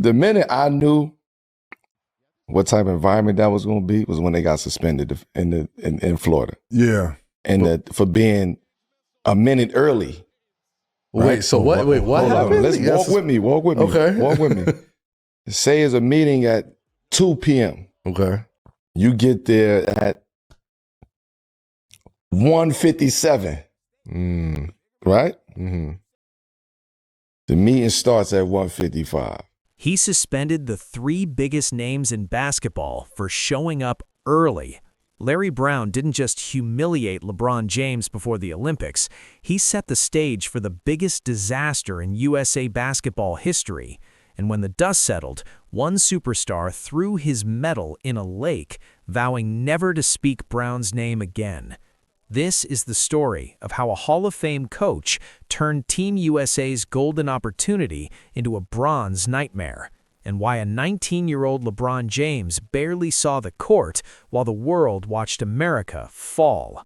the minute I knew what type of environment that was going to be was when they got suspended in Florida. Yeah. And for being a minute early. Wait, right? so what? Wait, what happened? Let's walk with me. Walk with me. Okay. Walk with me. Say it's a meeting at 2 p.m. Okay. You get there at 1:57. Right? Mm-hmm. The meeting starts at 1:55. He suspended the 3 biggest names in basketball for showing up early. Larry Brown didn't just humiliate LeBron James before the Olympics. He set the stage for the biggest disaster in USA basketball history. And when the dust settled, one superstar threw his medal in a lake, vowing never to speak Brown's name again. This is the story of how a Hall of Fame coach turned Team USA's golden opportunity into a bronze nightmare, and why a 19-year-old LeBron James barely saw the court while the world watched America fall.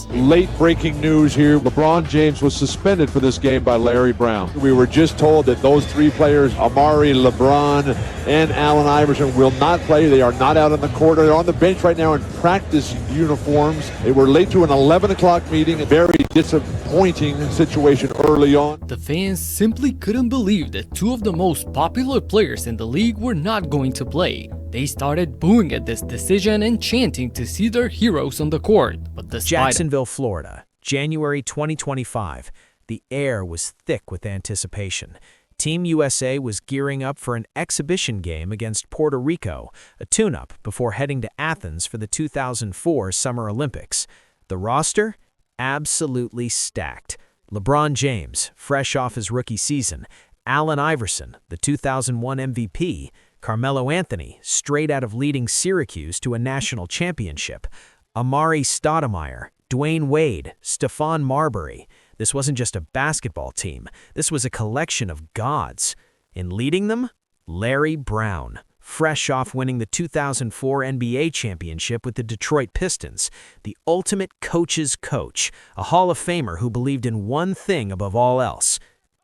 Late breaking news here. LeBron James was suspended for this game by Larry Brown. We were just told that those 3 players, Amar'e, LeBron, and Allen Iverson, will not play. They are not out on the court. They're on the bench right now in practice uniforms. They were late to an 11 o'clock meeting. A very disappointing situation early on. The fans simply couldn't believe that 2 of the most popular players in the league were not going to play. They started booing at this decision and chanting to see their heroes on the court. But despite Jacksonville, Florida, January 2025. The air was thick with anticipation. Team USA was gearing up for an exhibition game against Puerto Rico, a tune-up before heading to Athens for the 2004 Summer Olympics. The roster? Absolutely stacked. LeBron James, fresh off his rookie season. Allen Iverson, the 2001 MVP. Carmelo Anthony, straight out of leading Syracuse to a national championship. Amar'e Stoudemire, Dwayne Wade, Stephon Marbury. This wasn't just a basketball team. This was a collection of gods. In leading them, Larry Brown, fresh off winning the 2004 NBA championship with the Detroit Pistons, the ultimate coach's coach, a Hall of Famer who believed in one thing above all else: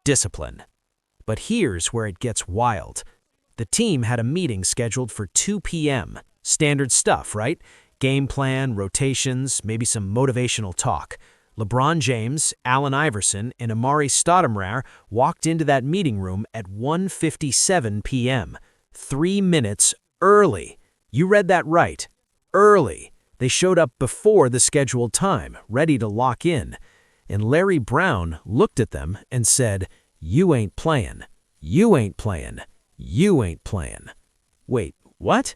discipline. But here's where it gets wild. The team had a meeting scheduled for 2 p.m. Standard stuff, right? Game plan, rotations, maybe some motivational talk. LeBron James, Allen Iverson, and Amar'e Stoudemire walked into that meeting room at 1:57 p.m. 3 minutes early. You read that right. Early. They showed up before the scheduled time, ready to lock in. And Larry Brown looked at them and said, "You ain't playing. You ain't playing. You ain't playing." Wait, what?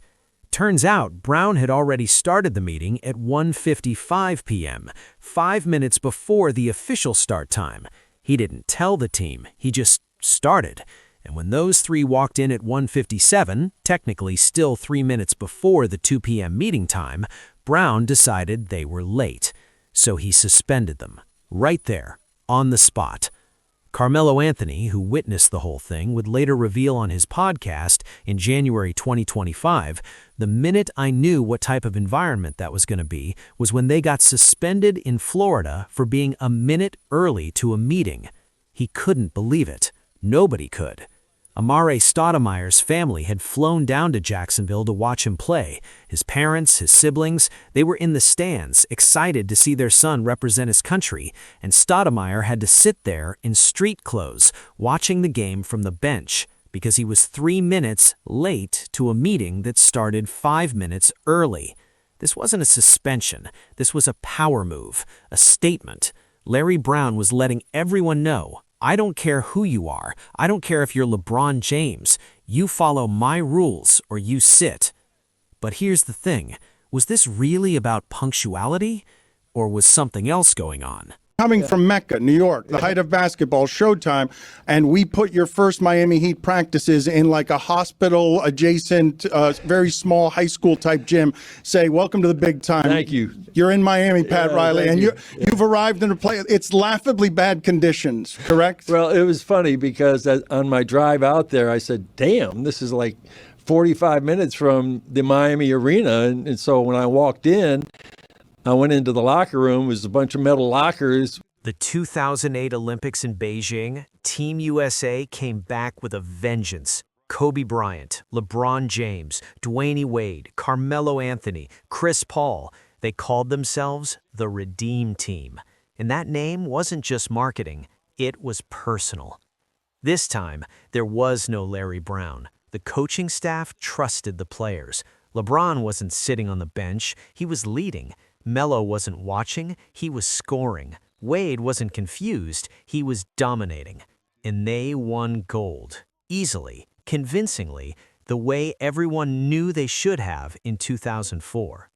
Turns out Brown had already started the meeting at 1:55 p.m., 5 minutes before the official start time. He didn't tell the team, he just started. And when those 3 walked in at 1:57, technically still 3 minutes before the 2 p.m. meeting time, Brown decided they were late. So he suspended them, right there, on the spot. Carmelo Anthony, who witnessed the whole thing, would later reveal on his podcast in January 2025, "The minute I knew what type of environment that was going to be was when they got suspended in Florida for being a minute early to a meeting." He couldn't believe it. Nobody could. Amar'e Stoudemire's family had flown down to Jacksonville to watch him play. His parents, his siblings, they were in the stands, excited to see their son represent his country, and Stoudemire had to sit there in street clothes, watching the game from the bench, because he was 3 minutes late to a meeting that started 5 minutes early. This wasn't a suspension. This was a power move, a statement. Larry Brown was letting everyone know, I don't care who you are. I don't care if you're LeBron James. You follow my rules or you sit. But here's the thing. Was this really about punctuality? Or was something else going on? Coming from Mecca, New York, the height of basketball, Showtime, and we put your first Miami Heat practices in like a hospital adjacent, very small high school type gym. Say, welcome to the big time. Thank you. You're in Miami, Pat Riley, and you've arrived in a place. It's laughably bad conditions, correct? Well, it was funny because on my drive out there, I said, damn, this is like 45 minutes from the Miami arena. And so when I walked in, I went into the locker room. It was a bunch of metal lockers. The 2008 Olympics in Beijing, Team USA came back with a vengeance. Kobe Bryant, LeBron James, Dwayne Wade, Carmelo Anthony, Chris Paul. They called themselves the Redeem Team. And that name wasn't just marketing, it was personal. This time, there was no Larry Brown. The coaching staff trusted the players. LeBron wasn't sitting on the bench, he was leading. Melo wasn't watching, he was scoring. Wade wasn't confused, he was dominating. And they won gold. Easily, convincingly, the way everyone knew they should have in 2004.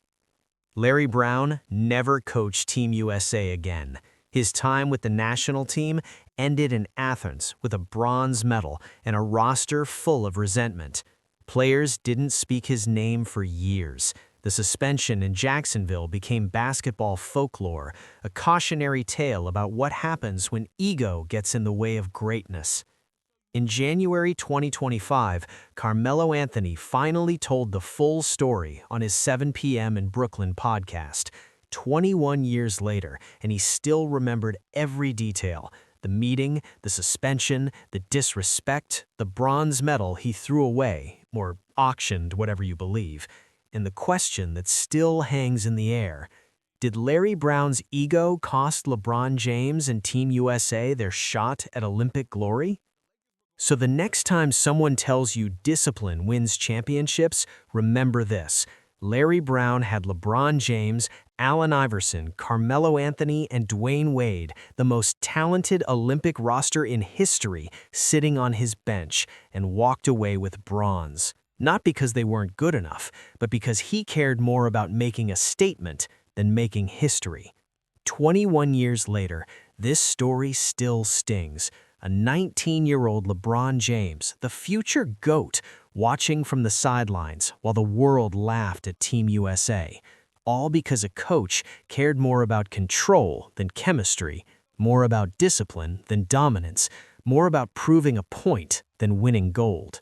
Larry Brown never coached Team USA again. His time with the national team ended in Athens with a bronze medal and a roster full of resentment. Players didn't speak his name for years. The suspension in Jacksonville became basketball folklore, a cautionary tale about what happens when ego gets in the way of greatness. In January 2025, Carmelo Anthony finally told the full story on his 7 p.m. in Brooklyn podcast. 21 years later, and he still remembered every detail. The meeting, the suspension, the disrespect, the bronze medal he threw away, or auctioned, whatever you believe. And the question that still hangs in the air: did Larry Brown's ego cost LeBron James and Team USA their shot at Olympic glory? So the next time someone tells you discipline wins championships, remember this: Larry Brown had LeBron James, Allen Iverson, Carmelo Anthony, and Dwayne Wade, the most talented Olympic roster in history, sitting on his bench, and walked away with bronze. Not because they weren't good enough, but because he cared more about making a statement than making history. 21 years later, this story still stings. A 19-year-old LeBron James, the future GOAT, watching from the sidelines while the world laughed at Team USA. All because a coach cared more about control than chemistry, more about discipline than dominance, more about proving a point than winning gold.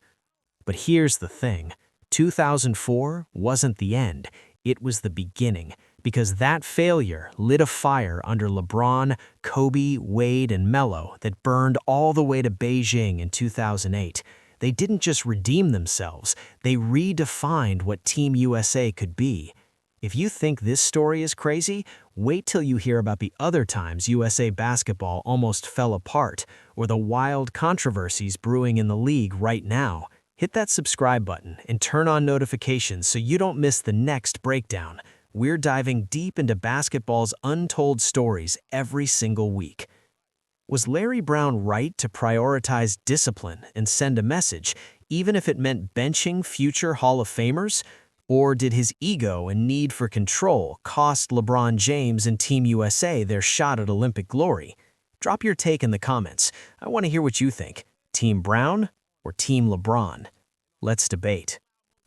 But here's the thing: 2004 wasn't the end, it was the beginning, because that failure lit a fire under LeBron, Kobe, Wade, and Melo that burned all the way to Beijing in 2008. They didn't just redeem themselves, they redefined what Team USA could be. If you think this story is crazy, wait till you hear about the other times USA basketball almost fell apart, or the wild controversies brewing in the league right now. Hit that subscribe button and turn on notifications so you don't miss the next breakdown. We're diving deep into basketball's untold stories every single week. Was Larry Brown right to prioritize discipline and send a message, even if it meant benching future Hall of Famers? Or did his ego and need for control cost LeBron James and Team USA their shot at Olympic glory? Drop your take in the comments. I want to hear what you think. Team Brown or Team LeBron? Let's debate.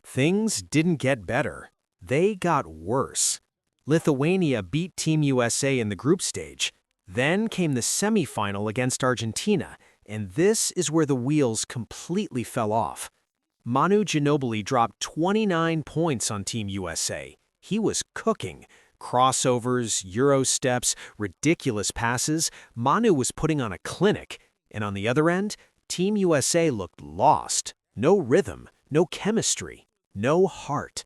Things didn't get better. They got worse. Lithuania beat Team USA in the group stage. Then came the semifinal against Argentina, and this is where the wheels completely fell off. Manu Ginobili dropped 29 points on Team USA. He was cooking. Crossovers, Euro steps, ridiculous passes. Manu was putting on a clinic. And on the other end, Team USA looked lost. No rhythm, no chemistry, no heart.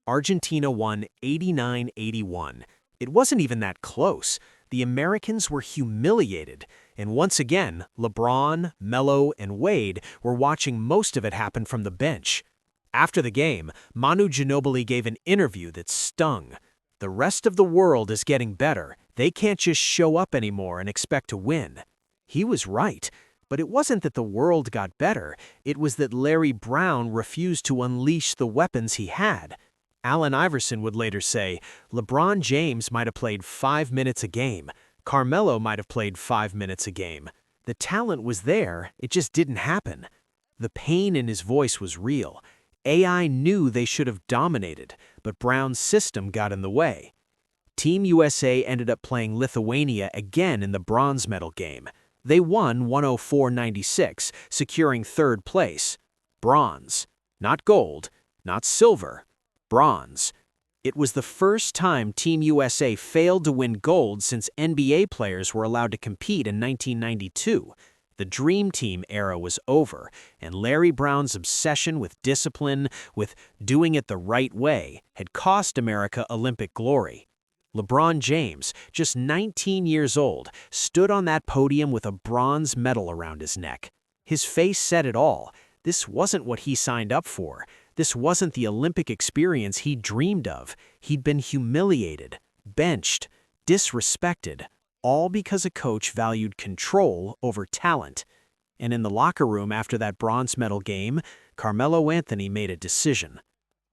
Argentina won 89-81. It wasn't even that close. The Americans were humiliated. And once again, LeBron, Melo, and Wade were watching most of it happen from the bench. After the game, Manu Ginobili gave an interview that stung. The rest of the world is getting better. They can't just show up anymore and expect to win. He was right. But it wasn't that the world got better. It was that Larry Brown refused to unleash the weapons he had. Allen Iverson would later say, LeBron James might have played 5 minutes a game. Carmelo might have played 5 minutes a game. The talent was there, it just didn't happen. The pain in his voice was real. AI knew they should have dominated, but Brown's system got in the way. Team USA ended up playing Lithuania again in the bronze medal game. They won 104-96, securing third place. Bronze. Not gold, not silver. Bronze. It was the first time Team USA failed to win gold since NBA players were allowed to compete in 1992. The Dream Team era was over, and Larry Brown's obsession with discipline, with doing it the right way, had cost America Olympic glory. LeBron James, just 19 years old, stood on that podium with a bronze medal around his neck. His face said it all. This wasn't what he signed up for. This wasn't the Olympic experience he dreamed of. He'd been humiliated, benched, disrespected, all because a coach valued control over talent. And in the locker room after that bronze medal game, Carmelo Anthony made a decision.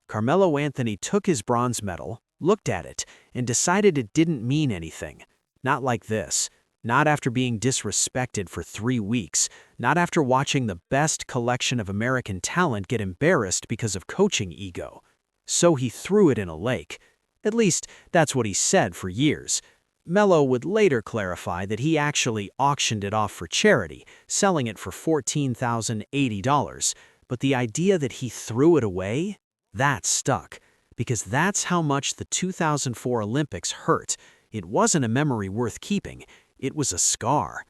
Carmelo Anthony took his bronze medal, looked at it, and decided it didn't mean anything. Not like this. Not after being disrespected for 3 weeks. Not after watching the best collection of American talent get embarrassed because of coaching ego. So he threw it in a lake. At least, that's what he said for years. Melo would later clarify that he actually auctioned it off for charity, selling it for $14,080. But the idea that he threw it away? That stuck. Because that's how much the 2004 Olympics hurt. It wasn't a memory worth keeping. It was a scar.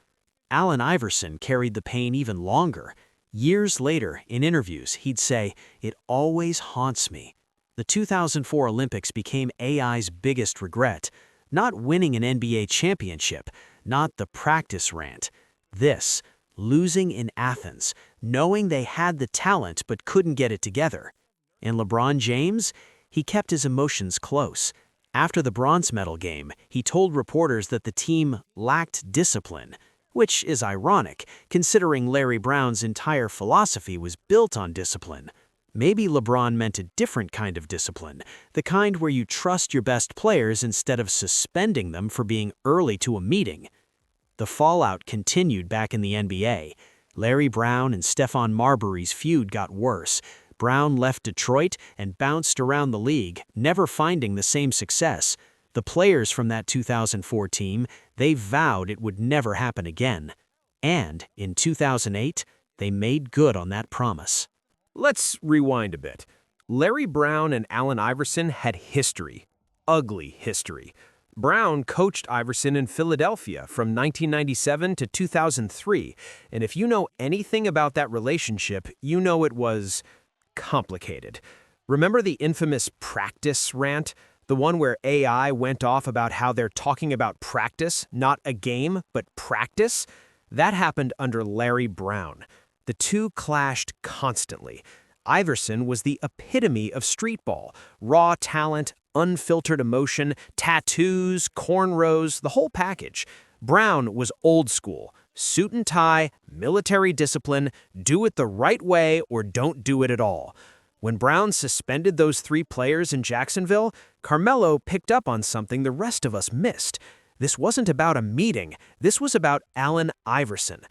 Allen Iverson carried the pain even longer. Years later, in interviews, he'd say, "It always haunts me." The 2004 Olympics became AI's biggest regret. Not winning an NBA championship, not the practice rant. This, losing in Athens, knowing they had the talent but couldn't get it together. And LeBron James? He kept his emotions close. After the bronze medal game, he told reporters that the team lacked discipline, which is ironic, considering Larry Brown's entire philosophy was built on discipline. Maybe LeBron meant a different kind of discipline, the kind where you trust your best players instead of suspending them for being early to a meeting. The fallout continued back in the NBA. Larry Brown and Stephon Marbury's feud got worse. Brown left Detroit and bounced around the league, never finding the same success. The players from that 2004 team, they vowed it would never happen again. And in 2008, they made good on that promise. Let's rewind a bit. Larry Brown and Allen Iverson had history. Ugly history. Brown coached Iverson in Philadelphia from 1997 to 2003, and if you know anything about that relationship, you know it was complicated. Remember the infamous practice rant? The one where AI went off about how they're talking about practice, not a game, but practice? That happened under Larry Brown. The two clashed constantly. Iverson was the epitome of street ball, raw talent, unfiltered emotion, tattoos, cornrows, the whole package. Brown was old school, suit and tie, military discipline, do it the right way or don't do it at all. When Brown suspended those 3 players in Jacksonville, Carmelo picked up on something the rest of us missed. This wasn't about a meeting, this was about Allen Iverson.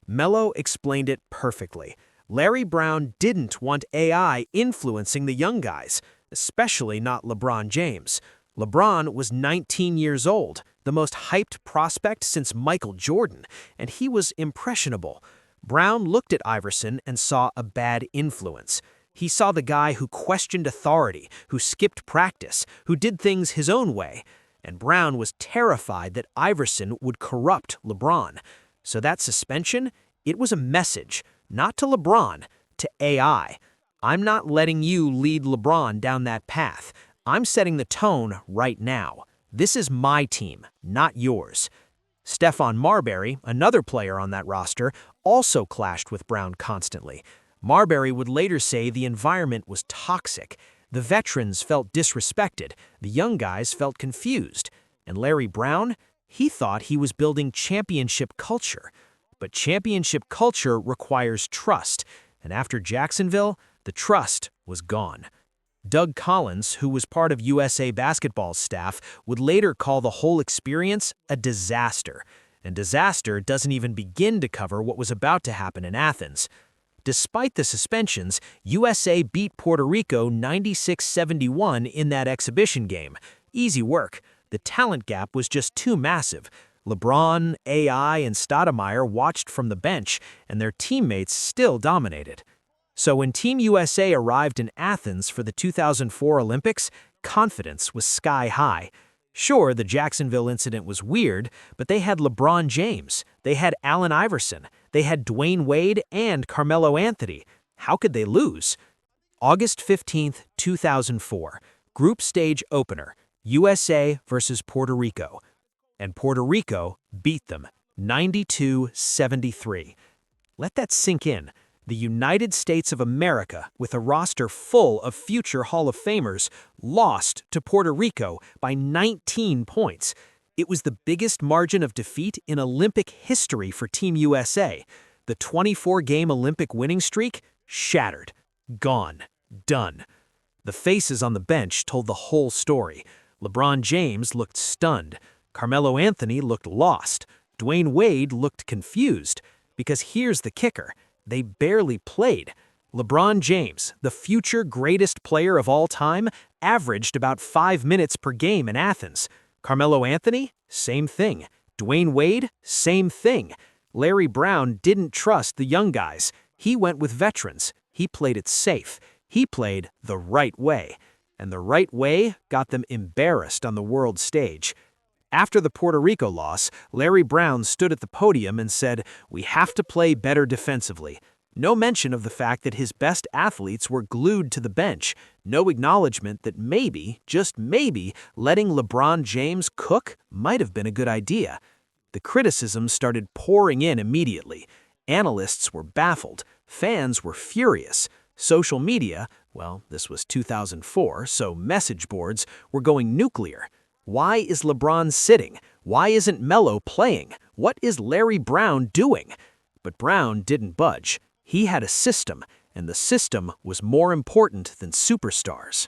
Melo explained it perfectly. Larry Brown didn't want AI influencing the young guys, especially not LeBron James. LeBron was 19 years old, the most hyped prospect since Michael Jordan, and he was impressionable. Brown looked at Iverson and saw a bad influence. He saw the guy who questioned authority, who skipped practice, who did things his own way. And Brown was terrified that Iverson would corrupt LeBron. So that suspension, it was a message, not to LeBron, to AI. I'm not letting you lead LeBron down that path. I'm setting the tone right now. This is my team, not yours. Stephon Marbury, another player on that roster, also clashed with Brown constantly. Marbury would later say the environment was toxic. The veterans felt disrespected. The young guys felt confused. And Larry Brown? He thought he was building championship culture. But championship culture requires trust. And after Jacksonville, the trust was gone. Doug Collins, who was part of USA Basketball's staff, would later call the whole experience a disaster. And disaster doesn't even begin to cover what was about to happen in Athens. Despite the suspensions, USA beat Puerto Rico 96-71 in that exhibition game. Easy work. The talent gap was just too massive. LeBron, AI, and Stoudemire watched from the bench, and their teammates still dominated. So when Team USA arrived in Athens for the 2004 Olympics, confidence was sky high. Sure, the Jacksonville incident was weird, but they had LeBron James, they had Allen Iverson, They had Dwayne Wade and Carmelo Anthony. How could they lose? August 15th, 2004, group stage opener, USA versus Puerto Rico. And Puerto Rico beat them 92-73. Let that sink in. The United States of America, with a roster full of future Hall of Famers, lost to Puerto Rico by 19 points. It was the biggest margin of defeat in Olympic history for Team USA. The 24-game Olympic winning streak shattered, gone, done. The faces on the bench told the whole story. LeBron James looked stunned. Carmelo Anthony looked lost. Dwayne Wade looked confused. Because here's the kicker. They barely played. LeBron James, the future greatest player of all time, averaged about 5 minutes per game in Athens. Carmelo Anthony, same thing. Dwayne Wade, same thing. Larry Brown didn't trust the young guys. He went with veterans. He played it safe. He played the right way. And the right way got them embarrassed on the world stage. After the Puerto Rico loss, Larry Brown stood at the podium and said, "We have to play better defensively." No mention of the fact that his best athletes were glued to the bench. No acknowledgement that maybe, just maybe, letting LeBron James cook might have been a good idea. The criticism started pouring in immediately. Analysts were baffled. Fans were furious. Social media, well, this was 2004, so message boards were going nuclear. Why is LeBron sitting? Why isn't Melo playing? What is Larry Brown doing? But Brown didn't budge. He had a system, and the system was more important than superstars.